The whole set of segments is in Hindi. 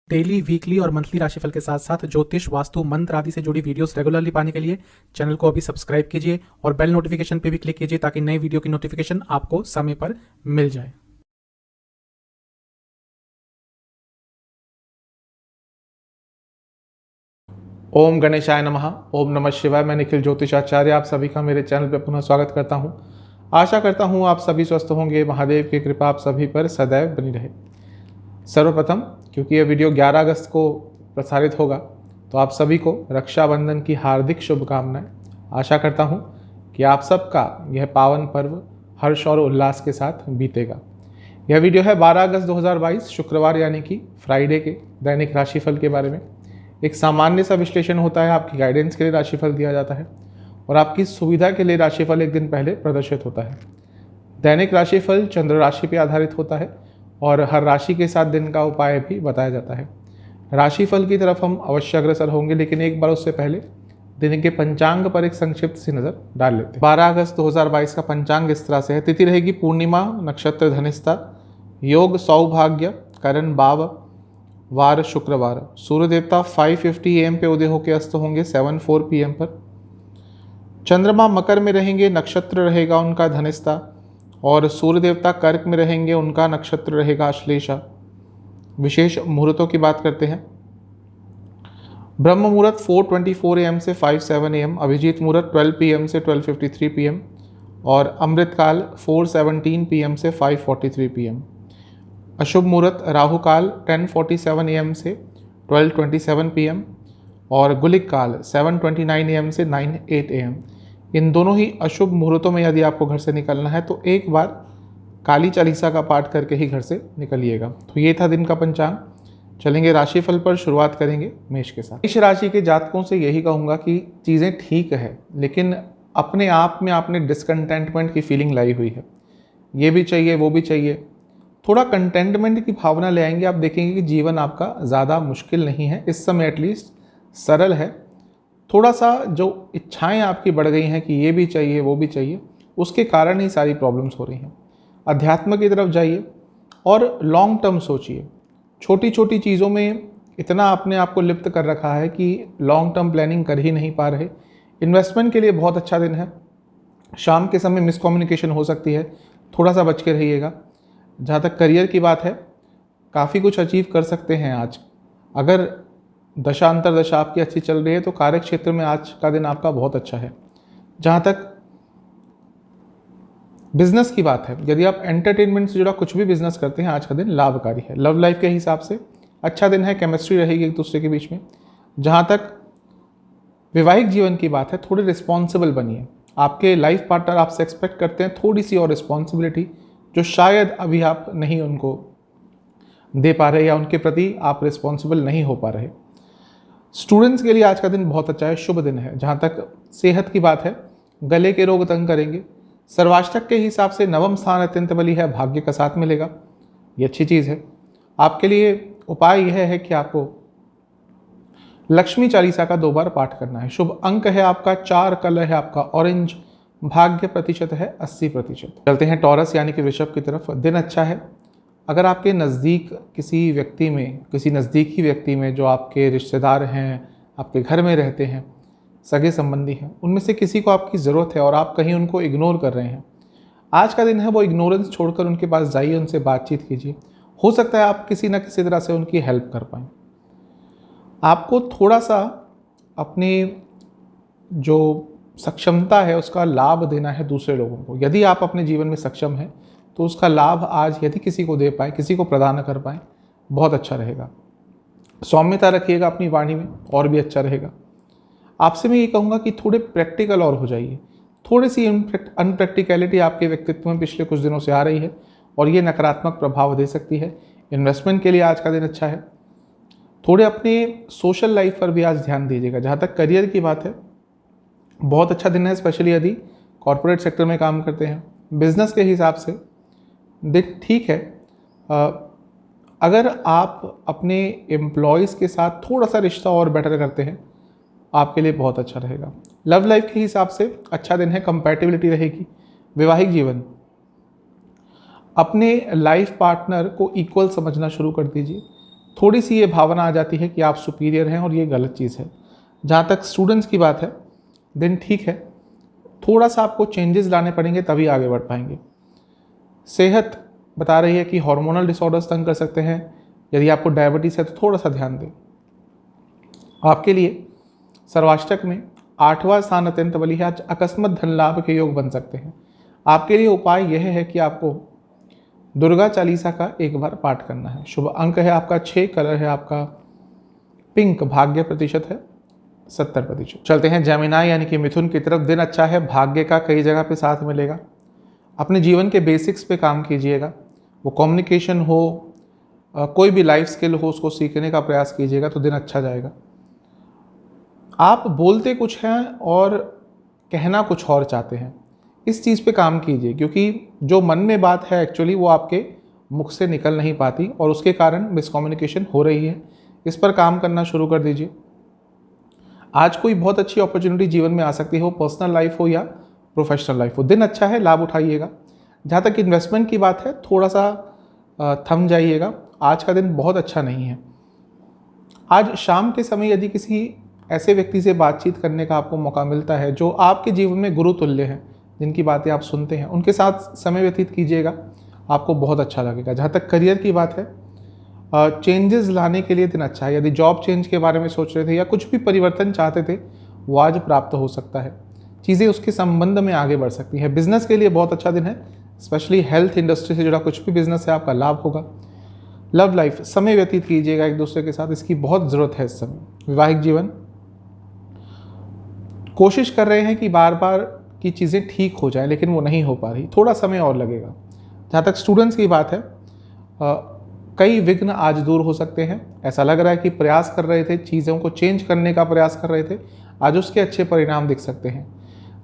डेली, वीकली और मंथली राशिफल के साथ साथ ज्योतिष, वास्तु, मंत्र आदि से जुड़ी वीडियोस रेगुलरली पाने के लिए चैनल को अभी सब्सक्राइब कीजिए और बेल नोटिफिकेशन पे भी क्लिक कीजिए ताकि नई वीडियो की नोटिफिकेशन आपको समय पर मिल जाए। ओम गणेशाय नमः। ओम नमः शिवाय। मैं निखिल ज्योतिषाचार्य आप सभी का मेरे चैनल पर पुनः स्वागत करता हूं। आशा करता हूं आप सभी स्वस्थ होंगे। महादेव की कृपा आप सभी पर सदैव बनी रहे। सर्वप्रथम, क्योंकि यह वीडियो 11 अगस्त को प्रसारित होगा, तो आप सभी को रक्षाबंधन की हार्दिक शुभकामनाएं। आशा करता हूं कि आप सबका यह पावन पर्व हर्ष और उल्लास के साथ बीतेगा। यह वीडियो है 12 अगस्त 2022 शुक्रवार यानी कि फ्राइडे के दैनिक राशिफल के बारे में। एक सामान्य सा विश्लेषण होता है, आपकी गाइडेंस के लिए राशिफल दिया जाता है और आपकी सुविधा के लिए राशिफल एक दिन पहले प्रदर्शित होता है। दैनिक राशिफल चंद्र राशि पर आधारित होता है और हर राशि के साथ दिन का उपाय भी बताया जाता है। राशिफल की तरफ हम अवश्य अग्रसर होंगे, लेकिन एक बार उससे पहले दिन के पंचांग पर एक संक्षिप्त सी नजर डाल लेते हैं। 12 अगस्त 2022 का पंचांग इस तरह से है। तिथि रहेगी पूर्णिमा, नक्षत्र धनिष्ठा, योग सौभाग्य, करण बाव, वार शुक्रवार। सूर्य देवता 5:50 AM पे उदय होकर अस्त होंगे 7:04 PM पर। चंद्रमा मकर में रहेंगे, नक्षत्र रहेगा उनका धनिष्ठा, और सूर्य देवता कर्क में रहेंगे, उनका नक्षत्र रहेगा अश्लेषा। विशेष मुहूर्तों की बात करते हैं। ब्रह्म मुहूर्त 4:24 AM से 5:07 AM, अभिजीत मुहूर्त 12 PM से 12:53 PM और अमृत काल 4:17 PM से 5:43 PM। अशुभ मुहूर्त राहु काल 10:47 AM से 12:27 PM और गुलिक काल 7:29 AM से 9:08 AM। इन दोनों ही अशुभ मुहूर्तों में यदि आपको घर से निकलना है तो एक बार काली चालीसा का पाठ करके ही घर से निकलिएगा। तो ये था दिन का पंचांग। चलेंगे राशिफल पर, शुरुआत करेंगे मेष के साथ। मेष राशि के जातकों से यही कहूँगा कि चीज़ें ठीक है, लेकिन अपने आप में आपने डिसकंटेंटमेंट की फीलिंग लाई हुई है। ये भी चाहिए, वो भी चाहिए। थोड़ा कंटेंटमेंट की भावना ले आएंगे, आप देखेंगे कि जीवन आपका ज़्यादा मुश्किल नहीं है, इस समय एटलीस्ट सरल है। थोड़ा सा जो इच्छाएं आपकी बढ़ गई हैं कि ये भी चाहिए, वो भी चाहिए, उसके कारण ही सारी प्रॉब्लम्स हो रही हैं। अध्यात्म की तरफ जाइए और लॉन्ग टर्म सोचिए। छोटी छोटी चीज़ों में इतना अपने आप को लिप्त कर रखा है कि लॉन्ग टर्म प्लानिंग कर ही नहीं पा रहे। इन्वेस्टमेंट के लिए बहुत अच्छा दिन है। शाम के समय मिसकम्युनिकेशन हो सकती है, थोड़ा सा बच के रहिएगा। जहाँ तक करियर की बात है, काफ़ी कुछ अचीव कर सकते हैं आज। अगर दशा अंतरदशा आपकी अच्छी चल रही है तो कार्य क्षेत्र में आज का दिन आपका बहुत अच्छा है। जहाँ तक बिजनेस की बात है, यदि आप एंटरटेनमेंट से जुड़ा कुछ भी बिजनेस करते हैं, आज का दिन लाभकारी है। लव लाइफ के हिसाब से अच्छा दिन है, केमिस्ट्री रहेगी एक दूसरे के बीच में। जहाँ तक वैवाहिक जीवन की बात है, थोड़े रिस्पॉन्सिबल बनिए। आपके लाइफ पार्टनर आपसे एक्सपेक्ट करते हैं थोड़ी सी और रिस्पॉन्सिबिलिटी, जो शायद अभी आप नहीं उनको दे पा रहे या उनके प्रति आप रिस्पॉन्सिबल नहीं हो पा रहे। स्टूडेंट्स के लिए आज का दिन बहुत अच्छा है, शुभ दिन है। जहाँ तक सेहत की बात है, गले के रोग तंग करेंगे। सर्वाष्टक के हिसाब से नवम स्थान अत्यंत बली है, भाग्य का साथ मिलेगा, ये अच्छी चीज़ है। आपके लिए उपाय यह है कि आपको लक्ष्मी चालीसा का 2 बार पाठ करना है। शुभ अंक है आपका 4, कलर है आपका ऑरेंज, भाग्य प्रतिशत है 80%। चलते हैं टॉरस यानी कि वृषभ की तरफ। दिन अच्छा है। अगर आपके नज़दीक किसी व्यक्ति में, किसी नज़दीकी व्यक्ति में जो आपके रिश्तेदार हैं, आपके घर में रहते हैं, सगे संबंधी हैं, उनमें से किसी को आपकी ज़रूरत है और आप कहीं उनको इग्नोर कर रहे हैं, आज का दिन है वो इग्नोरेंस छोड़कर उनके पास जाइए, उनसे बातचीत कीजिए। हो सकता है आप किसी न किसी तरह से उनकी हेल्प कर पाएँ। आपको थोड़ा सा अपनी जो सक्षमता है उसका लाभ देना है दूसरे लोगों को। यदि आप अपने जीवन में सक्षम हैं तो उसका लाभ आज यदि किसी को दे पाए, किसी को प्रदान कर पाए, बहुत अच्छा रहेगा। सौम्यता रखिएगा अपनी वाणी में, और भी अच्छा रहेगा। आपसे मैं ये कहूँगा कि थोड़े प्रैक्टिकल और हो जाइए। थोड़ी सी अनप्रैक्टिकलिटी आपके व्यक्तित्व में पिछले कुछ दिनों से आ रही है और ये नकारात्मक प्रभाव दे सकती है। इन्वेस्टमेंट के लिए आज का दिन अच्छा है। थोड़े अपने सोशल लाइफ पर भी आज ध्यान दीजिएगा। जहाँ तक करियर की बात है, बहुत अच्छा दिन है, स्पेशली यदि कॉर्पोरेट सेक्टर में काम करते हैं। बिजनेस के हिसाब से दिन ठीक है। अगर आप अपने एम्प्लॉयज़ के साथ थोड़ा सा रिश्ता और बेटर करते हैं, आपके लिए बहुत अच्छा रहेगा। लव लाइफ के हिसाब से अच्छा दिन है, कंपैटिबिलिटी रहेगी। वैवाहिक जीवन, अपने लाइफ पार्टनर को इक्वल समझना शुरू कर दीजिए। थोड़ी सी ये भावना आ जाती है कि आप सुपीरियर हैं और ये गलत चीज़ है। जहाँ तक स्टूडेंट्स की बात है, दिन ठीक है, थोड़ा सा आपको चेंजेस लाने पड़ेंगे तभी आगे बढ़ पाएंगे। सेहत बता रही है कि हार्मोनल डिसऑर्डर्स तंग कर सकते हैं। यदि आपको डायबिटीज़ है तो थोड़ा सा ध्यान दें। आपके लिए सर्वाष्टक में 8वां स्थान अत्यंत बली है। आज अकस्मात धन लाभ के योग बन सकते हैं। आपके लिए उपाय यह है कि आपको दुर्गा चालीसा का एक बार पाठ करना है। शुभ अंक है आपका 6, कलर है आपका पिंक, भाग्य प्रतिशत है 70%। चलते हैं जेमिनाई यानी कि मिथुन की तरफ। दिन अच्छा है, भाग्य का कई जगह पे साथ मिलेगा। अपने जीवन के बेसिक्स पे काम कीजिएगा, वो कम्युनिकेशन हो, कोई भी लाइफ स्किल हो, उसको सीखने का प्रयास कीजिएगा तो दिन अच्छा जाएगा। आप बोलते कुछ हैं और कहना कुछ और चाहते हैं, इस चीज़ पे काम कीजिए, क्योंकि जो मन में बात है एक्चुअली वो आपके मुख से निकल नहीं पाती और उसके कारण मिसकम्युनिकेशन हो रही है। इस पर काम करना शुरू कर दीजिए। आज कोई बहुत अच्छी अपॉर्चुनिटी जीवन में आ सकती है, वो पर्सनल लाइफ हो या प्रोफेशनल लाइफ हो। दिन अच्छा है, लाभ उठाइएगा। जहाँ तक इन्वेस्टमेंट की बात है, थोड़ा सा थम जाइएगा, आज का दिन बहुत अच्छा नहीं है। आज शाम के समय यदि किसी ऐसे व्यक्ति से बातचीत करने का आपको मौका मिलता है जो आपके जीवन में गुरु तुल्य हैं, जिनकी बातें आप सुनते हैं, उनके साथ समय व्यतीत कीजिएगा, आपको बहुत अच्छा लगेगा। जहाँ तक करियर की बात है, चेंजेस लाने के लिए दिन अच्छा है। यदि जॉब चेंज के बारे में सोच रहे थे या कुछ भी परिवर्तन चाहते थे, वो आज प्राप्त हो सकता है। चीज़ें उसके संबंध में आगे बढ़ सकती हैं। बिजनेस के लिए बहुत अच्छा दिन है, स्पेशली हेल्थ इंडस्ट्री से जुड़ा कुछ भी बिजनेस है, आपका लाभ होगा। लव लाइफ, समय व्यतीत कीजिएगा एक दूसरे के साथ, इसकी बहुत ज़रूरत है इस समय। वैवाहिक जीवन, कोशिश कर रहे हैं कि बार बार की चीज़ें ठीक हो जाए, लेकिन वो नहीं हो पा रही, थोड़ा समय और लगेगा। जहाँ तक स्टूडेंट्स की बात है, कई विघ्न आज दूर हो सकते हैं। ऐसा लग रहा है कि प्रयास कर रहे थे, चीज़ों को चेंज करने का प्रयास कर रहे थे, आज उसके अच्छे परिणाम दिख सकते हैं।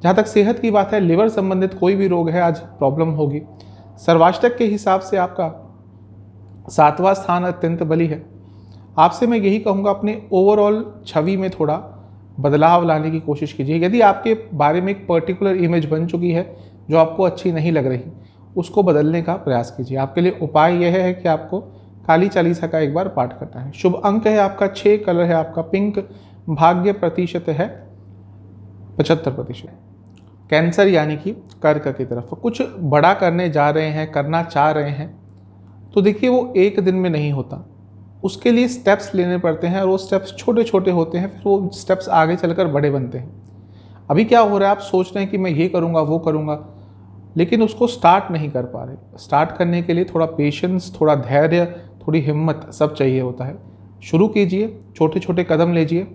जहाँ तक सेहत की बात है, लिवर संबंधित कोई भी रोग है, आज प्रॉब्लम होगी। सर्वाष्टक के हिसाब से आपका 7वां स्थान अत्यंत बली है। आपसे मैं यही कहूँगा, अपने ओवरऑल छवि में थोड़ा बदलाव लाने की कोशिश कीजिए। यदि आपके बारे में एक पर्टिकुलर इमेज बन चुकी है जो आपको अच्छी नहीं लग रही, उसको बदलने का प्रयास कीजिए। आपके लिए उपाय यह है कि आपको काली चालीसा का एक बार पाठ करना है। शुभ अंक है आपका 6, कलर है आपका पिंक, भाग्य प्रतिशत है 75%। कैंसर यानी कि कर्क की तरफ कुछ बड़ा करने जा रहे हैं, करना चाह रहे हैं, तो देखिए वो एक दिन में नहीं होता, उसके लिए स्टेप्स लेने पड़ते हैं और वो स्टेप्स छोटे छोटे होते हैं, फिर वो स्टेप्स आगे चलकर बड़े बनते हैं। अभी क्या हो रहा है, आप सोच रहे हैं कि मैं ये करूँगा वो करूँगा, लेकिन उसको स्टार्ट नहीं कर पा रहे। स्टार्ट करने के लिए थोड़ा पेशेंस, थोड़ा धैर्य, थोड़ी हिम्मत सब चाहिए होता है। शुरू कीजिए, छोटे छोटे कदम लीजिए,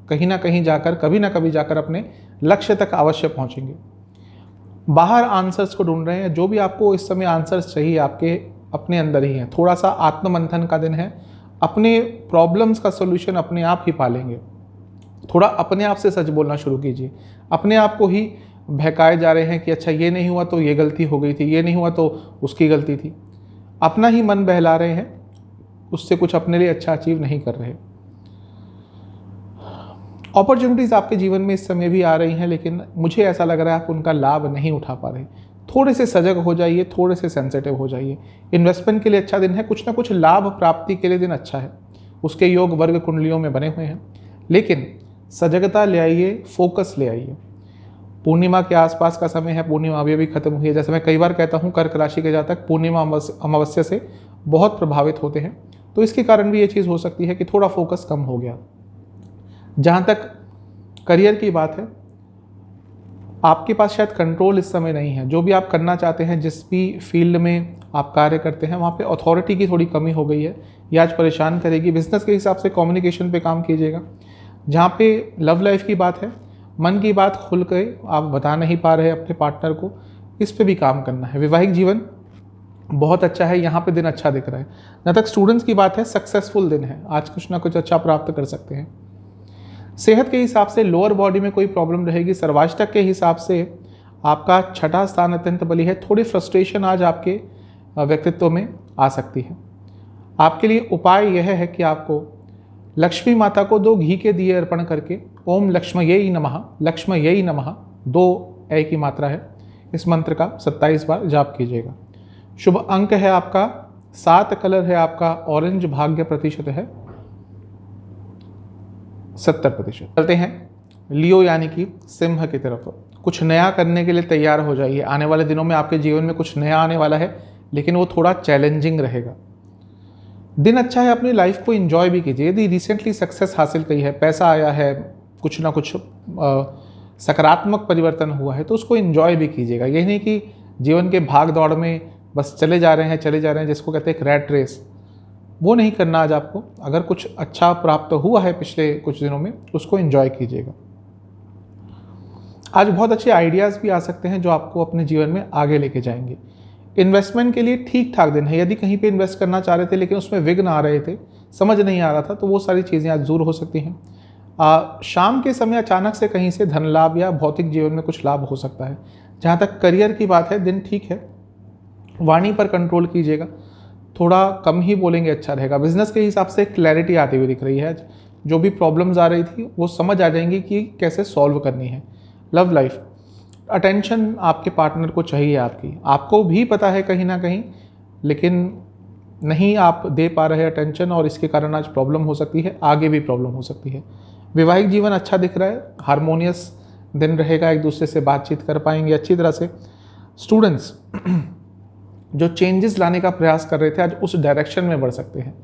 कहीं ना कहीं जाकर, कभी ना कभी जाकर अपने लक्ष्य तक अवश्य पहुँचेंगे। बाहर आंसर्स को ढूंढ रहे हैं, जो भी आपको इस समय आंसर्स चाहिए आपके अपने अंदर ही हैं। थोड़ा सा आत्ममंथन का दिन है, अपने प्रॉब्लम्स का सोल्यूशन अपने आप ही पालेंगे। थोड़ा अपने आप से सच बोलना शुरू कीजिए। अपने आप को ही बहकाए जा रहे हैं कि अच्छा ये नहीं हुआ तो ये गलती हो गई थी, ये नहीं हुआ तो उसकी गलती थी। अपना ही मन बहला रहे हैं, उससे कुछ अपने लिए अच्छा अचीव नहीं कर रहे। अपॉर्चुनिटीज़ आपके जीवन में इस समय भी आ रही हैं, लेकिन मुझे ऐसा लग रहा है आप उनका लाभ नहीं उठा पा रहे। थोड़े से सजग हो जाइए, थोड़े से सेंसिटिव हो जाइए। इन्वेस्टमेंट के लिए अच्छा दिन है, कुछ ना कुछ लाभ प्राप्ति के लिए दिन अच्छा है। उसके योग वर्ग कुंडलियों में बने हुए हैं, लेकिन सजगता ले आइए, फोकस ले आइए। पूर्णिमा के आसपास का समय है, पूर्णिमा अभी खत्म हुई है। जैसे मैं कई बार कहता हूँ, कर्क राशि के जातक पूर्णिमा अमावस्या से बहुत प्रभावित होते हैं, तो इसके कारण भी ये चीज़ हो सकती है कि थोड़ा फोकस कम हो गया। जहाँ तक करियर की बात है, आपके पास शायद कंट्रोल इस समय नहीं है। जो भी आप करना चाहते हैं, जिस भी फील्ड में आप कार्य करते हैं, वहाँ पे अथॉरिटी की थोड़ी कमी हो गई है, ये आज परेशान करेगी। बिजनेस के हिसाब से कम्युनिकेशन पे काम कीजिएगा। जहाँ पे लव लाइफ की बात है, मन की बात खुल के आप बता नहीं पा रहे अपने पार्टनर को, इस पे भी काम करना है। वैवाहिक जीवन बहुत अच्छा है, यहाँ पे दिन अच्छा दिख रहा है। जहाँ तक स्टूडेंट्स की बात है, सक्सेसफुल दिन है, आज कुछ ना कुछ अच्छा प्राप्त कर सकते हैं। सेहत के हिसाब से लोअर बॉडी में कोई प्रॉब्लम रहेगी। सर्वाष्टक के हिसाब से आपका 6वां स्थान अत्यंत बली है। थोड़ी फ्रस्ट्रेशन आज आपके व्यक्तित्व में आ सकती है। आपके लिए उपाय यह है कि आपको लक्ष्मी माता को 2 घी के दिए अर्पण करके ओम लक्ष्मयै नमः 2 ए की मात्रा है, इस मंत्र का 27 बार जाप कीजिएगा। शुभ अंक है आपका 7 कलर है आपका ऑरेंज, भाग्य प्रतिशत है 70%। चलते हैं लियो यानी कि सिंह की तरफ। कुछ नया करने के लिए तैयार हो जाइए। आने वाले दिनों में आपके जीवन में कुछ नया आने वाला है, लेकिन वो थोड़ा चैलेंजिंग रहेगा। दिन अच्छा है, अपनी लाइफ को एंजॉय भी कीजिए। यदि रिसेंटली सक्सेस हासिल की है, पैसा आया है, कुछ ना कुछ सकारात्मक परिवर्तन हुआ है, तो उसको एंजॉय भी कीजिएगा। यही नहीं कि जीवन के भाग दौड़ में बस चले जा रहे हैं, जिसको कहते हैं एक रैट रेस, वो नहीं करना आज आपको। अगर कुछ अच्छा प्राप्त हुआ है पिछले कुछ दिनों में, उसको एंजॉय कीजिएगा। आज बहुत अच्छे आइडियाज़ भी आ सकते हैं जो आपको अपने जीवन में आगे लेके जाएंगे। इन्वेस्टमेंट के लिए ठीक ठाक दिन है। यदि कहीं पे इन्वेस्ट करना चाह रहे थे लेकिन उसमें विघ्न आ रहे थे, समझ नहीं आ रहा था, तो वो सारी चीज़ें आज दूर हो सकती हैं। शाम के समय अचानक से कहीं से धन लाभ या भौतिक जीवन में कुछ लाभ हो सकता है। जहाँ तक करियर की बात है, दिन ठीक है। वाणी पर कंट्रोल कीजिएगा, थोड़ा कम ही बोलेंगे, अच्छा रहेगा। बिजनेस के हिसाब से क्लैरिटी आती हुई दिख रही है। जो भी प्रॉब्लम्स आ रही थी वो समझ आ जाएंगी कि कैसे सॉल्व करनी है। लव लाइफ, अटेंशन आपके पार्टनर को चाहिए आपकी। आपको भी पता है कहीं ना कहीं, लेकिन नहीं आप दे पा रहे अटेंशन, और इसके कारण आज प्रॉब्लम हो सकती है, आगे भी प्रॉब्लम हो सकती है। वैवाहिक जीवन अच्छा दिख रहा है, हारमोनियस दिन रहेगा, एक दूसरे से बातचीत कर पाएंगे अच्छी तरह से। स्टूडेंट्स जो चेंजेस लाने का प्रयास कर रहे थे, आज उस डायरेक्शन में बढ़ सकते हैं।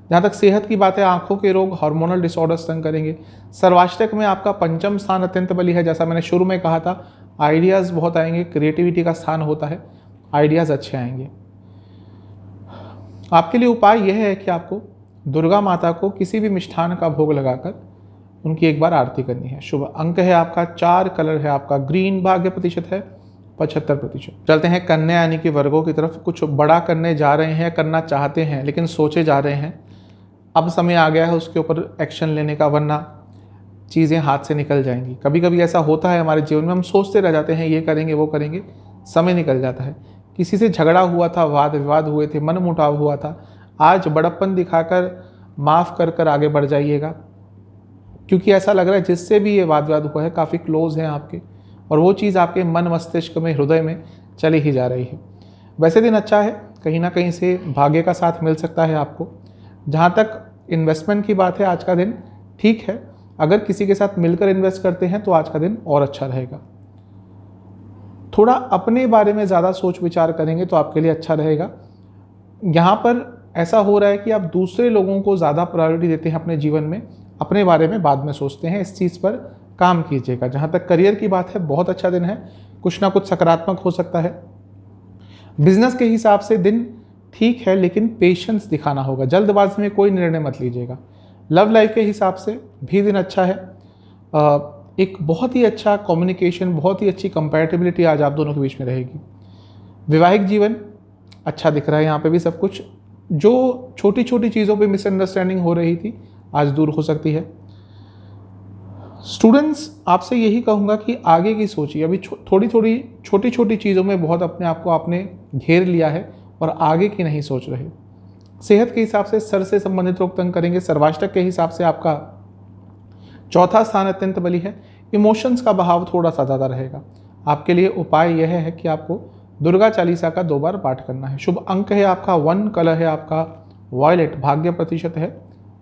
जहाँ तक सेहत की बात है, आंखों के रोग, हार्मोनल डिसऑर्डर्स तंग करेंगे। सर्वाष्टक में आपका पंचम स्थान अत्यंत बली है। जैसा मैंने शुरू में कहा था, आइडियाज़ बहुत आएंगे, क्रिएटिविटी का स्थान होता है, आइडियाज़ अच्छे आएंगे। आपके लिए उपाय यह है कि आपको दुर्गा माता को किसी भी मिष्ठान का भोग लगाकर उनकी एक बार आरती करनी है। शुभ अंक है आपका 4, कलर है आपका ग्रीन, भाग्य प्रतिशत है 75%। चलते हैं कन्या यानी कि वर्गों की तरफ। कुछ बड़ा करने जा रहे हैं, करना चाहते हैं, लेकिन सोचे जा रहे हैं। अब समय आ गया है उसके ऊपर एक्शन लेने का, वरना चीज़ें हाथ से निकल जाएंगी। कभी कभी ऐसा होता है हमारे जीवन में, हम सोचते रह जाते हैं, ये करेंगे वो करेंगे, समय निकल जाता है। किसी से झगड़ा हुआ था, वाद विवाद हुए थे, मन मुटाव हुआ था, आज बड़प्पन दिखाकर माफ़ कर कर आगे बढ़ जाइएगा। क्योंकि ऐसा लग रहा है जिससे भी ये वाद विवाद हुआ है काफ़ी क्लोज हैं आपके, और वो चीज़ आपके मन मस्तिष्क में, हृदय में चली ही जा रही है। वैसे दिन अच्छा है, कहीं ना कहीं से भाग्य का साथ मिल सकता है आपको। जहाँ तक इन्वेस्टमेंट की बात है, आज का दिन ठीक है। अगर किसी के साथ मिलकर इन्वेस्ट करते हैं तो आज का दिन और अच्छा रहेगा। थोड़ा अपने बारे में ज़्यादा सोच विचार करेंगे तो आपके लिए अच्छा रहेगा। यहाँ पर ऐसा हो रहा है कि आप दूसरे लोगों को ज़्यादा प्रायोरिटी देते हैं अपने जीवन में, अपने बारे में बाद में सोचते हैं। इस चीज़ पर काम कीजिएगा। जहाँ तक करियर की बात है, बहुत अच्छा दिन है, कुछ ना कुछ सकारात्मक हो सकता है। बिजनेस के हिसाब से दिन ठीक है, लेकिन पेशेंस दिखाना होगा, जल्दबाजी में कोई निर्णय मत लीजिएगा। लव लाइफ के हिसाब से भी दिन अच्छा है। एक बहुत ही अच्छा कम्युनिकेशन, बहुत ही अच्छी कंपैटिबिलिटी आज आप दोनों के बीच में रहेगी। वैवाहिक जीवन अच्छा दिख रहा है, यहाँ पे भी सब कुछ। जो छोटी छोटी चीज़ों पे मिसअंडरस्टैंडिंग हो रही थी, आज दूर हो सकती है। स्टूडेंट्स, आपसे यही कहूँगा कि आगे की सोचिए। अभी थोड़ी थोड़ी छोटी छोटी चीज़ों में बहुत अपने आप को आपने घेर लिया है और आगे की नहीं सोच रहे। सेहत के हिसाब से सर से संबंधित रोग तंग करेंगे। सर्वाष्टक के हिसाब से आपका चौथा स्थान अत्यंत बली है। इमोशंस का बहाव थोड़ा सा ज़्यादा रहेगा। आपके लिए उपाय यह है कि आपको दुर्गा चालीसा का 2 बार पाठ करना है। शुभ अंक है आपका 1, कलर है आपका वॉयलेट, भाग्य प्रतिशत है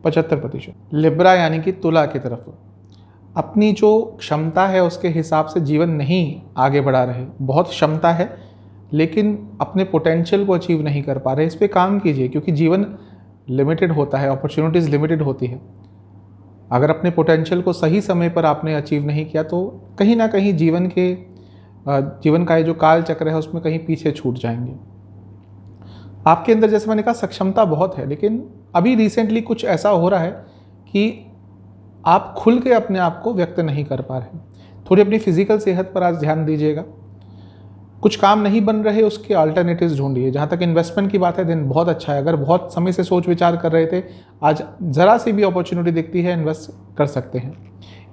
75%। लिब्रा यानी कि तुला की तरफ। अपनी जो क्षमता है उसके हिसाब से जीवन नहीं आगे बढ़ा रहे। बहुत क्षमता है लेकिन अपने पोटेंशियल को अचीव नहीं कर पा रहे। इस पे काम कीजिए, क्योंकि जीवन लिमिटेड होता है, अपॉर्चुनिटीज़ लिमिटेड होती है। अगर अपने पोटेंशियल को सही समय पर आपने अचीव नहीं किया तो कहीं ना कहीं जीवन का ये जो काल चक्र है उसमें कहीं पीछे छूट जाएंगे। आपके अंदर, जैसे मैंने कहा, सक्षमता बहुत है, लेकिन अभी रिसेंटली कुछ ऐसा हो रहा है कि आप खुल के अपने आप को व्यक्त नहीं कर पा रहे। थोड़ी अपनी फिजिकल सेहत पर आज ध्यान दीजिएगा। कुछ काम नहीं बन रहे, उसके अल्टरनेटिव्स ढूंढिए। जहाँ तक इन्वेस्टमेंट की बात है, दिन बहुत अच्छा है। अगर बहुत समय से सोच विचार कर रहे थे, आज ज़रा सी भी अपॉर्चुनिटी दिखती है, इन्वेस्ट कर सकते हैं।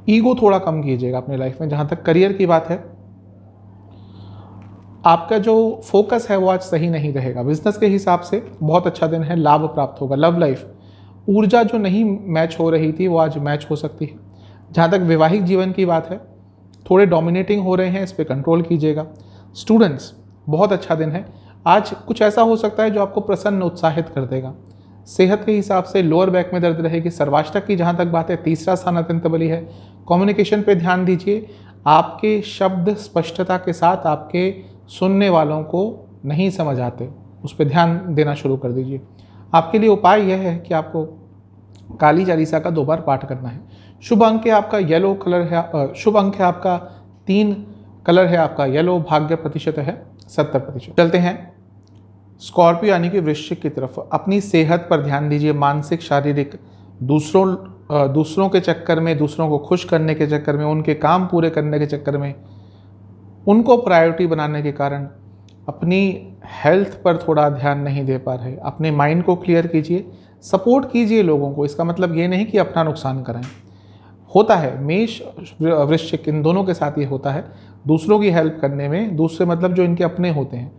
ईगो थोड़ा कम कीजिएगा अपने लाइफ में। जहाँ तक करियर की बात है, आपका जो फोकस है वो आज सही नहीं रहेगा। बिजनेस के हिसाब से बहुत अच्छा दिन है, लाभ प्राप्त होगा। लव लाइफ, ऊर्जा जो नहीं मैच हो रही थी वो आज मैच हो सकती है। जहाँ तक वैवाहिक जीवन की बात है, थोड़े डोमिनेटिंग हो रहे हैं, इस पर कंट्रोल कीजिएगा। स्टूडेंट्स, बहुत अच्छा दिन है। आज कुछ ऐसा हो सकता है जो आपको प्रसन्न उत्साहित कर देगा। सेहत के हिसाब से लोअर बैक में दर्द रहेगी। सर्वाष्टक की जहाँ तक बात है, तीसरा स्थान अत्यंत बली है। कम्युनिकेशन पे ध्यान दीजिए। आपके शब्द स्पष्टता के साथ आपके सुनने वालों को नहीं समझ आते, उस पर ध्यान देना शुरू कर दीजिए। आपके लिए उपाय यह है कि आपको काली चालीसा का 2 बार पाठ करना है। शुभ अंक है आपका येलो कलर है, शुभ अंक है आपका 3, कलर है आपका येलो, भाग्य प्रतिशत है 70%। चलते हैं स्कॉर्पियो यानी कि वृश्चिक की तरफ। अपनी सेहत पर ध्यान दीजिए। मानसिक, शारीरिक, दूसरों के चक्कर में, दूसरों को खुश करने के चक्कर में, उनके काम पूरे करने के चक्कर में, उनको प्रायोरिटी बनाने के कारण अपनी हेल्थ पर थोड़ा ध्यान नहीं दे पा रहे। अपने माइंड को क्लियर कीजिए, सपोर्ट कीजिए लोगों को। इसका मतलब ये नहीं कि अपना नुकसान कराएं। होता है, मेष वृश्चिक इन दोनों के साथ ये होता है। दूसरों की हेल्प करने में, दूसरे मतलब जो इनके अपने होते हैं,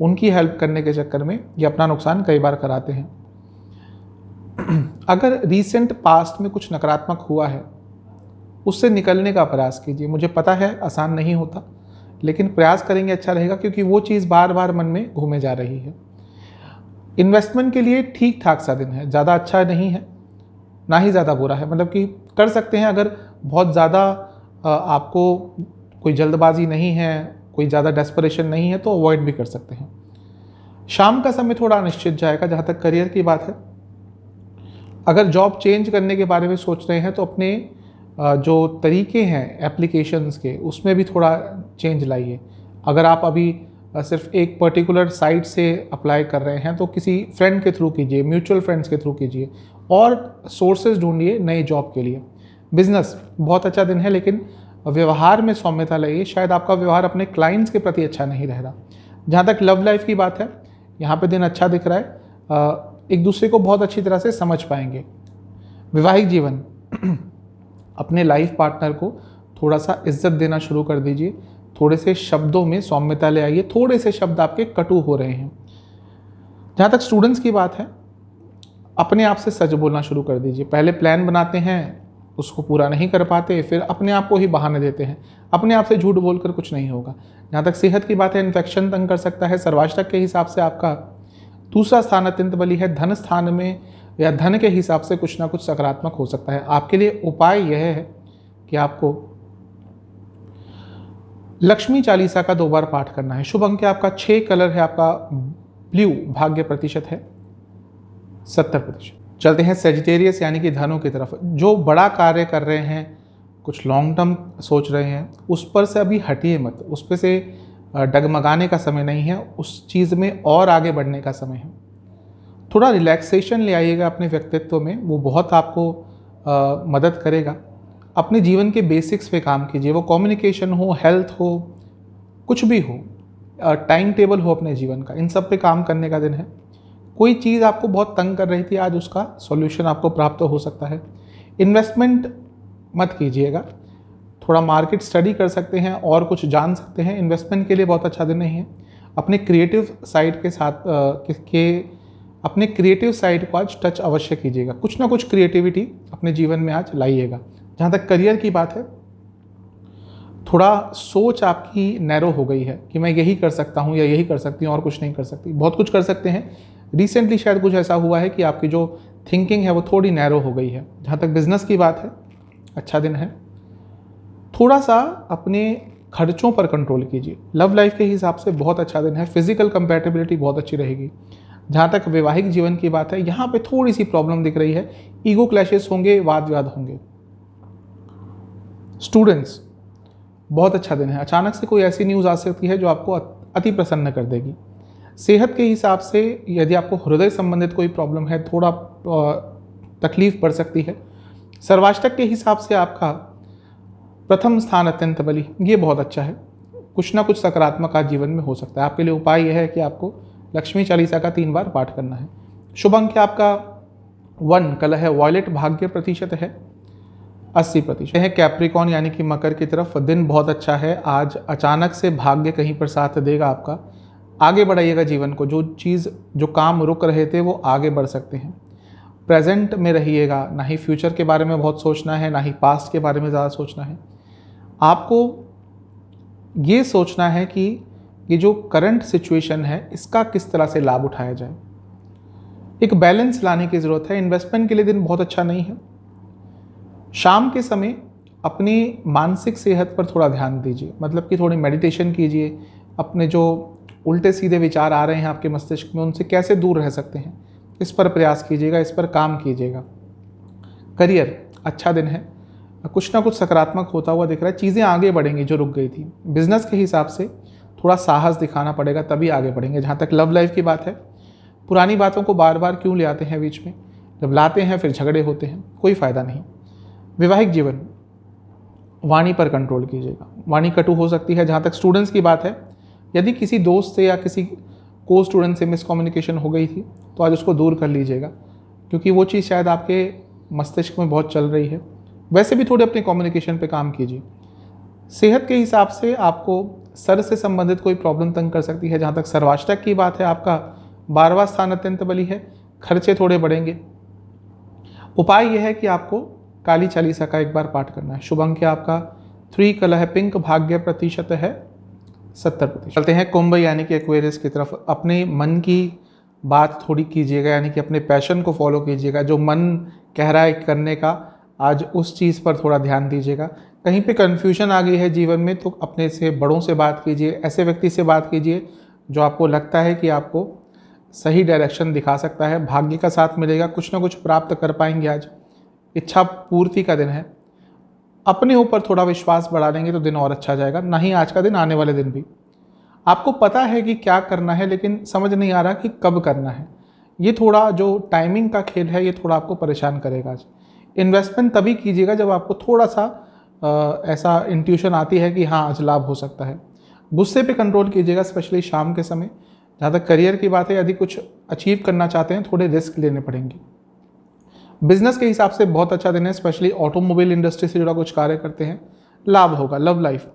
उनकी हेल्प करने के चक्कर में ये अपना नुकसान कई बार कराते हैं। अगर रीसेंट पास्ट में कुछ नकारात्मक हुआ है, उससे निकलने का प्रयास कीजिए। मुझे पता है आसान नहीं होता, लेकिन प्रयास करेंगे अच्छा रहेगा, क्योंकि वो चीज़ बार बार मन में घूमे जा रही है। इन्वेस्टमेंट के लिए ठीक ठाक सा दिन है, ज़्यादा अच्छा नहीं है ना ही ज़्यादा बुरा है, मतलब कि कर सकते हैं। अगर बहुत ज़्यादा आपको कोई जल्दबाजी नहीं है, कोई ज़्यादा डेस्परेशन नहीं है, तो अवॉइड भी कर सकते हैं। शाम का समय थोड़ा अनिश्चित जाएगा। जहाँ तक करियर की बात है, अगर जॉब चेंज करने के बारे में सोच रहे हैं तो अपने जो तरीके हैं एप्लीकेशंस के, उसमें भी थोड़ा चेंज लाइए। अगर आप अभी सिर्फ एक पर्टिकुलर साइट से अप्लाई कर रहे हैं तो किसी फ्रेंड के थ्रू कीजिए, म्यूचुअल फ्रेंड्स के थ्रू कीजिए, और सोर्सेज ढूंढिए नई जॉब के लिए। बिजनेस बहुत अच्छा दिन है, लेकिन व्यवहार में सौम्यता लाइए। शायद आपका व्यवहार अपने क्लाइंट्स के प्रति अच्छा नहीं रह रहा। जहाँ तक लव लाइफ की बात है, यहाँ पे दिन अच्छा दिख रहा है। एक दूसरे को बहुत अच्छी तरह से समझ पाएंगे। वैवाहिक जीवन, अपने लाइफ पार्टनर को थोड़ा सा इज्जत देना शुरू कर दीजिए। थोड़े से शब्दों में सौम्यता ले आइए। थोड़े से शब्द आपके कटु हो रहे हैं। जहाँ तक स्टूडेंट्स की बात है, अपने आप से सच बोलना शुरू कर दीजिए। पहले प्लान बनाते हैं, उसको पूरा नहीं कर पाते, फिर अपने आप को ही बहाने देते हैं। अपने आप से झूठ बोलकर कुछ नहीं होगा। जहाँ तक सेहत की बात है, इन्फेक्शन तंग कर सकता है। सर्वाष्टक के हिसाब से आपका दूसरा स्थान अत्यंत बली है। धन स्थान में या धन के हिसाब से कुछ ना कुछ सकारात्मक हो सकता है। आपके लिए उपाय यह है कि आपको लक्ष्मी चालीसा का 2 बार पाठ करना है। शुभ अंक आपका 6, कलर है आपका ब्लू, भाग्य प्रतिशत है 70%। चलते हैं सेजिटेरियस यानी कि धनु की तरफ। जो बड़ा कार्य कर रहे हैं, कुछ लॉन्ग टर्म सोच रहे हैं, उस पर से अभी हटिए मत। उस पर से डगमगाने का समय नहीं है, उस चीज़ में और आगे बढ़ने का समय है। थोड़ा रिलैक्सेशन ले आइएगा अपने व्यक्तित्व में, वो बहुत आपको मदद करेगा। अपने जीवन के बेसिक्स पे काम कीजिए, वो कम्युनिकेशन हो, हेल्थ हो, कुछ भी हो, टाइम टेबल हो अपने जीवन का, इन सब पे काम करने का दिन है। कोई चीज़ आपको बहुत तंग कर रही थी, आज उसका सॉल्यूशन आपको प्राप्त हो सकता है। इन्वेस्टमेंट मत कीजिएगा, थोड़ा मार्केट स्टडी कर सकते हैं और कुछ जान सकते हैं। इन्वेस्टमेंट के लिए बहुत अच्छा दिन नहीं है। अपने क्रिएटिव साइड के साथ अपने क्रिएटिव साइड को आज टच अवश्य कीजिएगा। कुछ ना कुछ क्रिएटिविटी अपने जीवन में आज लाइएगा। जहाँ तक करियर की बात है, थोड़ा सोच आपकी नैरो हो गई है कि मैं यही कर सकता हूँ या यही कर सकती हूँ और कुछ नहीं कर सकती। बहुत कुछ कर सकते हैं। रिसेंटली शायद कुछ ऐसा हुआ है कि आपकी जो थिंकिंग है वो थोड़ी नैरो हो गई है। जहाँ तक बिजनेस की बात है, अच्छा दिन है। थोड़ा सा अपने खर्चों पर कंट्रोल कीजिए। लव लाइफ के हिसाब से बहुत अच्छा दिन है। फिजिकल कंपैटिबिलिटी बहुत अच्छी रहेगी। जहाँ तक वैवाहिक जीवन की बात है, यहाँ पे थोड़ी सी प्रॉब्लम दिख रही है। ईगो क्लैशेस होंगे, वाद विवाद होंगे। स्टूडेंट्स, बहुत अच्छा दिन है। अचानक से कोई ऐसी न्यूज़ आ सकती है जो आपको अति प्रसन्न कर देगी। सेहत के हिसाब से यदि आपको हृदय संबंधित कोई प्रॉब्लम है, थोड़ा तकलीफ पड़ सकती है। सर्वाष्टक के हिसाब से आपका प्रथम स्थान अत्यंत बली, ये बहुत अच्छा है। कुछ ना कुछ सकारात्मक आज जीवन में हो सकता है। आपके लिए उपाय यह है कि आपको लक्ष्मी चालीसा का 3 बार पाठ करना है। शुभ अंक आपका 1, कलर है वॉयलेट, भाग्य प्रतिशत है 80%। है कैप्रिकॉन यानी कि मकर की तरफ। दिन बहुत अच्छा है। आज अचानक से भाग्य कहीं पर साथ देगा आपका। आगे बढ़ाइएगा जीवन को। जो काम रुक रहे थे वो आगे बढ़ सकते हैं। प्रेजेंट में रहिएगा, ना ही फ्यूचर के बारे में बहुत सोचना है, ना ही पास्ट के बारे में ज़्यादा सोचना है। आपको ये सोचना है कि कि जो करंट सिचुएशन है इसका किस तरह से लाभ उठाया जाए। एक बैलेंस लाने की ज़रूरत है। इन्वेस्टमेंट के लिए दिन बहुत अच्छा नहीं है। शाम के समय अपनी मानसिक सेहत पर थोड़ा ध्यान दीजिए, मतलब कि थोड़ी मेडिटेशन कीजिए। अपने जो उल्टे सीधे विचार आ रहे हैं आपके मस्तिष्क में, उनसे कैसे दूर रह सकते हैं, इस पर प्रयास कीजिएगा, इस पर काम कीजिएगा। करियर अच्छा दिन है, कुछ ना कुछ सकारात्मक होता हुआ दिख रहा है। चीज़ें आगे बढ़ेंगी जो रुक गई थी। बिजनेस के हिसाब से थोड़ा साहस दिखाना पड़ेगा, तभी आगे बढ़ेंगे। जहाँ तक लव लाइफ की बात है, पुरानी बातों को बार बार क्यों ले आते हैं बीच में, जब लाते हैं फिर झगड़े होते हैं, कोई फ़ायदा नहीं। वैवाहिक जीवन, वाणी पर कंट्रोल कीजिएगा, वाणी कटु हो सकती है। जहाँ तक स्टूडेंट्स की बात है, यदि किसी दोस्त से या किसी को स्टूडेंट से मिसकम्युनिकेशन हो गई थी तो आज उसको दूर कर लीजिएगा, क्योंकि वो चीज़ शायद आपके मस्तिष्क में बहुत चल रही है। वैसे भी थोड़े अपने कम्युनिकेशन पे काम कीजिए। सेहत के हिसाब से आपको सर से संबंधित कोई प्रॉब्लम तंग कर सकती है। जहाँ तक सर्वाष्टक की बात है, आपका 12वां स्थान अत्यंत बली है, खर्चे थोड़े बढ़ेंगे। उपाय यह है कि आपको काली चालीसा का एक बार पाठ करना है। शुभ अंक आपका 3, कलर है पिंक, भाग्य प्रतिशत है 70%। चलते हैं कुंभ यानी कि एक्वेरियस की तरफ। अपने मन की बात थोड़ी कीजिएगा, यानी कि अपने पैशन को फॉलो कीजिएगा। जो मन कह रहा है करने का, आज उस चीज़ पर थोड़ा ध्यान दीजिएगा। कहीं पे कन्फ्यूजन आ गई है जीवन में तो अपने से बड़ों से बात कीजिए, ऐसे व्यक्ति से बात कीजिए जो आपको लगता है कि आपको सही डायरेक्शन दिखा सकता है। भाग्य का साथ मिलेगा, कुछ ना कुछ प्राप्त कर पाएंगे। आज इच्छा पूर्ति का दिन है। अपने ऊपर थोड़ा विश्वास बढ़ा लेंगे तो दिन और अच्छा जाएगा। ना ही आज का दिन, आने वाले दिन भी आपको पता है कि क्या करना है, लेकिन समझ नहीं आ रहा कि कब करना है। ये थोड़ा जो टाइमिंग का खेल है, ये थोड़ा आपको परेशान करेगा। आज इन्वेस्टमेंट तभी कीजिएगा जब आपको थोड़ा सा ऐसा इंट्यूशन आती है कि हाँ आज लाभ हो सकता है। गुस्से पे कंट्रोल कीजिएगा, स्पेशली शाम के समय। जहाँ तक करियर की बात है, यदि कुछ अचीव करना चाहते हैं, थोड़े रिस्क लेने पड़ेंगे। बिजनेस के हिसाब से बहुत अच्छा दिन है, स्पेशली ऑटोमोबाइल इंडस्ट्री से जुड़ा कुछ कार्य करते हैं, लाभ होगा। लव लाइफ,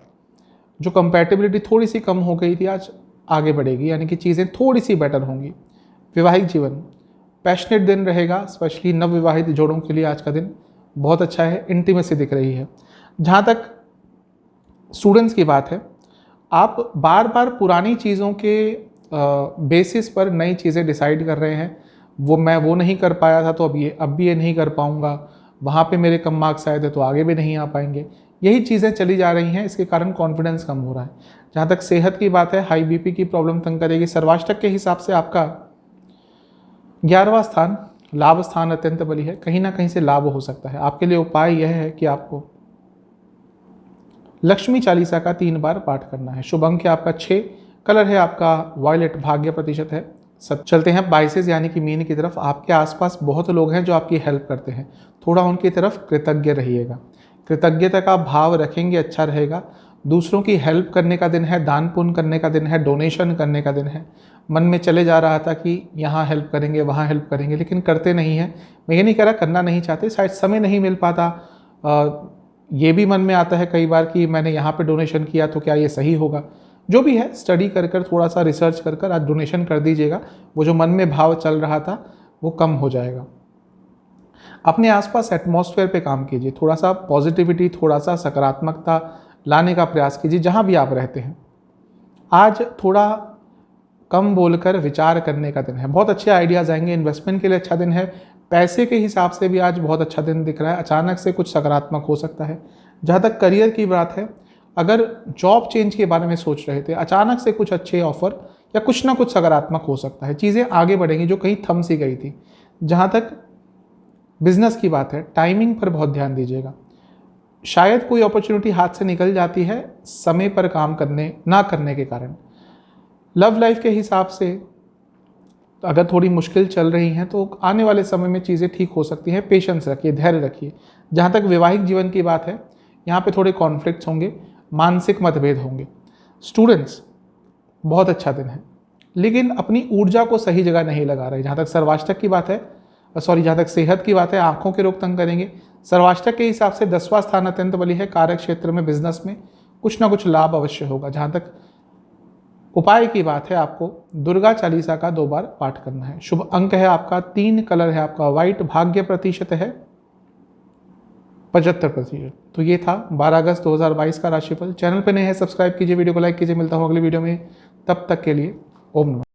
जो कंपैटिबिलिटी थोड़ी सी कम हो गई थी, आज आगे बढ़ेगी, यानी कि चीज़ें थोड़ी सी बेटर होंगी। वैवाहिक जीवन, पैशनेट दिन रहेगा, स्पेशली नवविवाहित जोड़ों के लिए आज का दिन बहुत अच्छा है। इंटीमेसी दिख रही है। जहाँ तक स्टूडेंट्स की बात है, आप बार बार पुरानी चीज़ों के बेसिस पर नई चीज़ें डिसाइड कर रहे हैं। मैं वो नहीं कर पाया था तो अब भी ये नहीं कर पाऊँगा, वहाँ पे मेरे कम मार्क्स आए थे तो आगे भी नहीं आ पाएंगे। यही चीज़ें चली जा रही हैं, इसके कारण कॉन्फिडेंस कम हो रहा है। जहाँ तक सेहत की बात है, हाई बीपी की प्रॉब्लम तंग करेगी। सर्वाष्टक के हिसाब से आपका 11वां स्थान लाभ स्थान अत्यंत बली है, कहीं ना कहीं से लाभ हो सकता है। आपके लिए उपाय यह है कि आपको लक्ष्मी चालीसा का 3 बार पाठ करना है। शुभ अंक आपका 6, कलर है आपका वायलेट, भाग्य प्रतिशत है 7। चलते हैं बाइसेस यानी कि मीन की तरफ। आपके आसपास बहुत लोग हैं जो आपकी हेल्प करते हैं, थोड़ा उनकी तरफ कृतज्ञ रहिएगा। कृतज्ञता का भाव रखेंगे, अच्छा रहेगा। दूसरों की हेल्प करने का दिन है, दान पुण्य करने का दिन है, डोनेशन करने का दिन है। मन में चले जा रहा था कि यहाँ हेल्प करेंगे, वहाँ हेल्प करेंगे, लेकिन करते नहीं हैं। मैं ये नहीं कह रहा करना नहीं चाहते, शायद समय नहीं मिल पाता। ये भी मन में आता है कई बार कि मैंने यहाँ पे डोनेशन किया तो क्या ये सही होगा। जो भी है, स्टडी कर कर, थोड़ा सा रिसर्च कर कर आज डोनेशन कर दीजिएगा। वो जो मन में भाव चल रहा था वो कम हो जाएगा। अपने आसपास एटमॉस्फेयर पे काम कीजिए, थोड़ा सा पॉजिटिविटी, थोड़ा सा सकारात्मकता लाने का प्रयास कीजिए जहाँ भी आप रहते हैं। आज थोड़ा कम बोलकर विचार करने का दिन है, बहुत अच्छे आइडियाज़ आएंगे। इन्वेस्टमेंट के लिए अच्छा दिन है। पैसे के हिसाब से भी आज बहुत अच्छा दिन दिख रहा है। अचानक से कुछ सकारात्मक हो सकता है। जहाँ तक करियर की बात है, अगर जॉब चेंज के बारे में सोच रहे थे, अचानक से कुछ अच्छे ऑफर या कुछ ना कुछ सकारात्मक हो सकता है। चीज़ें आगे बढ़ेंगी जो कहीं थम सी गई थी। जहाँ तक बिजनेस की बात है, टाइमिंग पर बहुत ध्यान दीजिएगा। शायद कोई अपॉर्चुनिटी हाथ से निकल जाती है समय पर काम ना करने के कारण। लव लाइफ के हिसाब से अगर थोड़ी मुश्किल चल रही हैं तो आने वाले समय में चीज़ें ठीक हो सकती हैं। पेशेंस रखिए, धैर्य रखिए। जहाँ तक वैवाहिक जीवन की बात है, यहाँ पे थोड़े कॉन्फ्लिक्ट्स होंगे, मानसिक मतभेद होंगे। स्टूडेंट्स, बहुत अच्छा दिन है, लेकिन अपनी ऊर्जा को सही जगह नहीं लगा रहे। जहाँ तक सर्वाष्टक की बात है, जहाँ तक सेहत की बात है, आंखों के रोग तंग करेंगे। सर्वाष्टक के हिसाब से 10वां स्थान अत्यंत बली है। कार्य क्षेत्र में, बिजनेस में कुछ ना कुछ लाभ अवश्य होगा। जहाँ तक उपाय की बात है, आपको दुर्गा चालीसा का 2 बार पाठ करना है। शुभ अंक है आपका 3, कलर है आपका व्हाइट, भाग्य प्रतिशत है 75%। तो ये था 12 अगस्त 2022 का राशिफल। चैनल पे नए हैं, सब्सक्राइब कीजिए, वीडियो को लाइक कीजिए। मिलता हूँ अगली वीडियो में, तब तक के लिए ओम नमः।